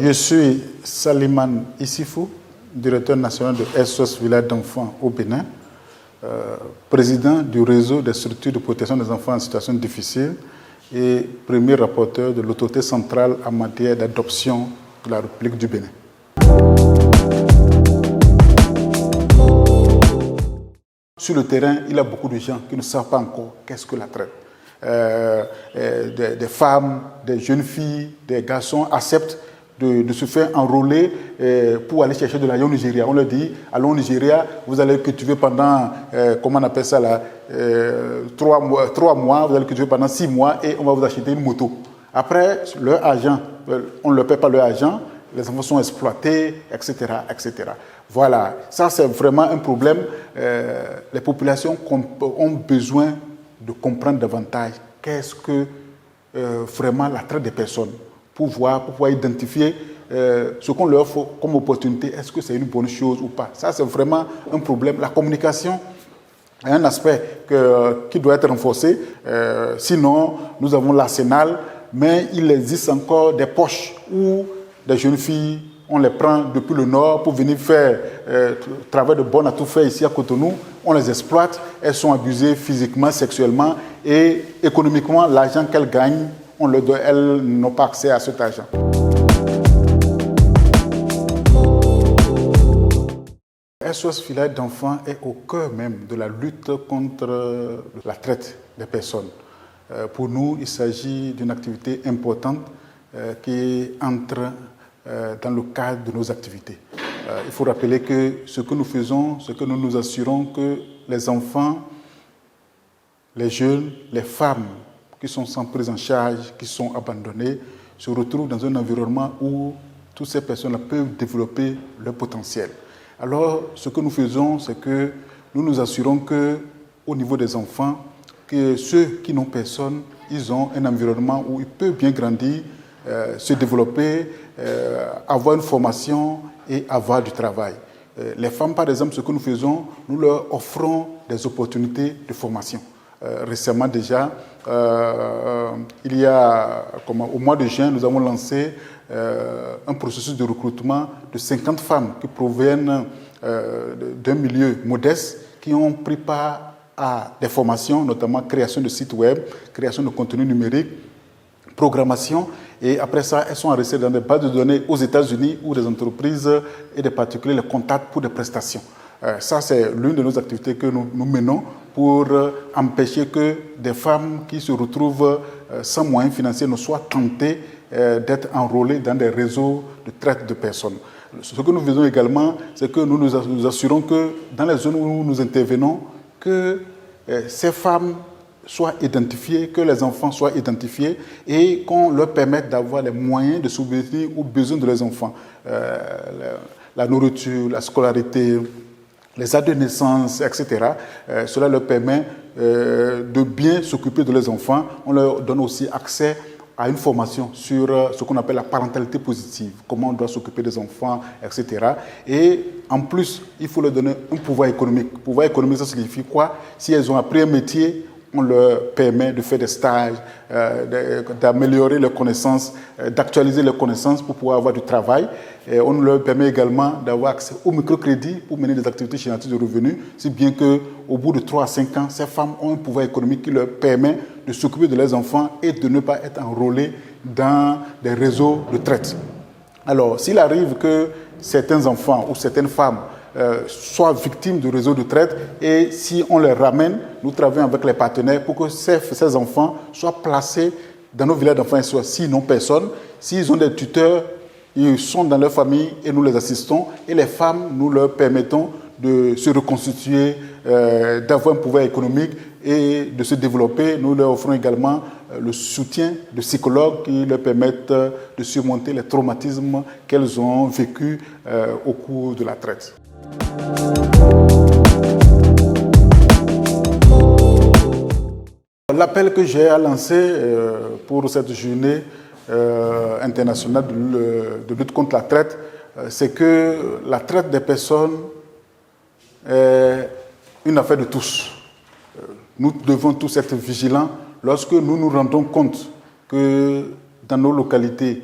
Je suis Saliman Issifou, directeur national de SOS Village d'enfants au Bénin, président du réseau des structures de protection des enfants en situation difficile et premier rapporteur de l'autorité centrale en matière d'adoption de la République du Bénin. Sur le terrain, il y a beaucoup de gens qui ne savent pas encore qu'est-ce que la traite. Des femmes, des jeunes filles, des garçons acceptent de se faire enrôler pour aller chercher de l'argent au Nigeria. On leur dit, allons au Nigeria, vous allez cultiver pendant, comment on appelle ça là, 3 mois, vous allez cultiver pendant 6 mois et on va vous acheter une moto. Après, leur argent, on ne leur paie pas leur argent, les enfants sont exploités, etc., etc. Voilà, ça c'est vraiment un problème. Les populations ont besoin de comprendre davantage qu'est-ce que vraiment la traite des personnes, pour pouvoir identifier ce qu'on leur offre comme opportunité, est-ce que c'est une bonne chose ou pas. Ça c'est vraiment un problème. La communication est un aspect qui doit être renforcé, sinon nous avons l'arsenal, mais il existe encore des poches où des jeunes filles, on les prend depuis le nord pour venir faire travail de bon à tout faire ici à Cotonou. On les exploite, elles sont abusées physiquement, sexuellement et économiquement, l'argent qu'elles gagnent, elles n'ont pas accès à cet argent. SOS Village d'enfants est au cœur même de la lutte contre la traite des personnes. Pour nous, il s'agit d'une activité importante qui entre dans le cadre de nos activités. Il faut rappeler que ce que nous faisons, c'est que nous nous assurons que les enfants, les jeunes, les femmes qui sont sans prise en charge, qui sont abandonnées, se retrouvent dans un environnement où toutes ces personnes peuvent développer leur potentiel. Alors, ce que nous faisons, c'est que nous nous assurons qu'au niveau des enfants, que ceux qui n'ont personne, ils ont un environnement où ils peuvent bien grandir, se développer, avoir une formation et avoir du travail. Les femmes, par exemple, ce que nous faisons, nous leur offrons des opportunités de formation. Récemment déjà, il y a, au mois de juin, nous avons lancé un processus de recrutement de 50 femmes qui proviennent d'un milieu modeste, qui ont pris part à des formations, notamment création de sites web, création de contenu numérique, programmation, et après ça, elles sont enregistrées dans des bases de données aux États-Unis où des entreprises et des particuliers les contactent pour des prestations. Ça, c'est l'une de nos activités que nous menons pour empêcher que des femmes qui se retrouvent sans moyens financiers ne soient tentées d'être enrôlées dans des réseaux de traite de personnes. Ce que nous faisons également, c'est que nous nous assurons que dans les zones où nous intervenons, que ces femmes soient identifiés, que les enfants soient identifiés et qu'on leur permette d'avoir les moyens de subvenir aux besoins de leurs enfants. La nourriture, la scolarité, les aides de naissance, etc. Cela leur permet de bien s'occuper de leurs enfants. On leur donne aussi accès à une formation sur ce qu'on appelle la parentalité positive, comment on doit s'occuper des enfants, etc. Et en plus, il faut leur donner un pouvoir économique. Pouvoir économique, ça signifie quoi? Si elles ont appris un métier, on leur permet de faire des stages, d'améliorer leurs connaissances, d'actualiser leurs connaissances pour pouvoir avoir du travail. Et on leur permet également d'avoir accès au microcrédit pour mener des activités génératrices de revenus, si bien qu'au bout de 3 à 5 ans, ces femmes ont un pouvoir économique qui leur permet de s'occuper de leurs enfants et de ne pas être enrôlées dans des réseaux de traite. Alors, s'il arrive que certains enfants ou certaines femmes soient victimes de réseaux de traite et si on les ramène, nous travaillons avec les partenaires pour que ces enfants soient placés dans nos villages d'enfants, soit s'ils n'ont personne, s'ils ont des tuteurs, ils sont dans leur famille et nous les assistons et les femmes, nous leur permettons de se reconstituer, d'avoir un pouvoir économique et de se développer. Nous leur offrons également le soutien de psychologues qui leur permettent de surmonter les traumatismes qu'elles ont vécus au cours de la traite. L'appel que j'ai à lancer pour cette journée internationale de lutte contre la traite, c'est que la traite des personnes est une affaire de tous. Nous devons tous être vigilants lorsque nous nous rendons compte que dans nos localités,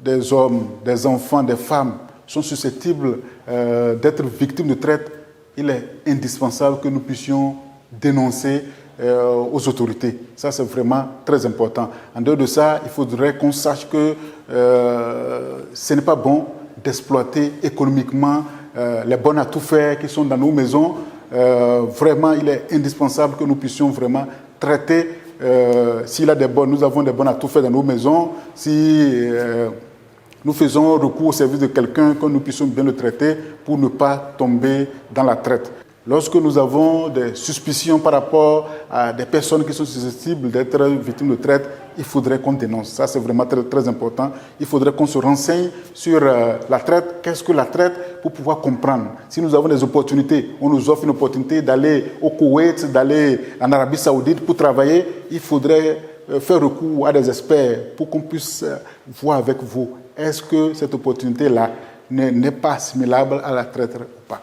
des hommes, des enfants, des femmes sont susceptibles d'être victimes de traite, il est indispensable que nous puissions dénoncer aux autorités. Ça, c'est vraiment très important. En dehors de ça, il faudrait qu'on sache que ce n'est pas bon d'exploiter économiquement les bonnes à tout faire qui sont dans nos maisons. Vraiment, il est indispensable que nous puissions vraiment traiter. S'il a des bonnes, nous avons des bonnes à tout faire dans nos maisons. Si nous faisons recours au service de quelqu'un, que nous puissions bien le traiter pour ne pas tomber dans la traite. Lorsque nous avons des suspicions par rapport à des personnes qui sont susceptibles d'être victimes de traite, il faudrait qu'on dénonce. Ça, c'est vraiment très, très important. Il faudrait qu'on se renseigne sur la traite. Qu'est-ce que la traite pour pouvoir comprendre? Si nous avons des opportunités, on nous offre une opportunité d'aller au Koweït, d'aller en Arabie Saoudite pour travailler, il faudrait faire recours à des experts pour qu'on puisse voir avec vous, est-ce que cette opportunité-là n'est pas assimilable à la traite ou pas?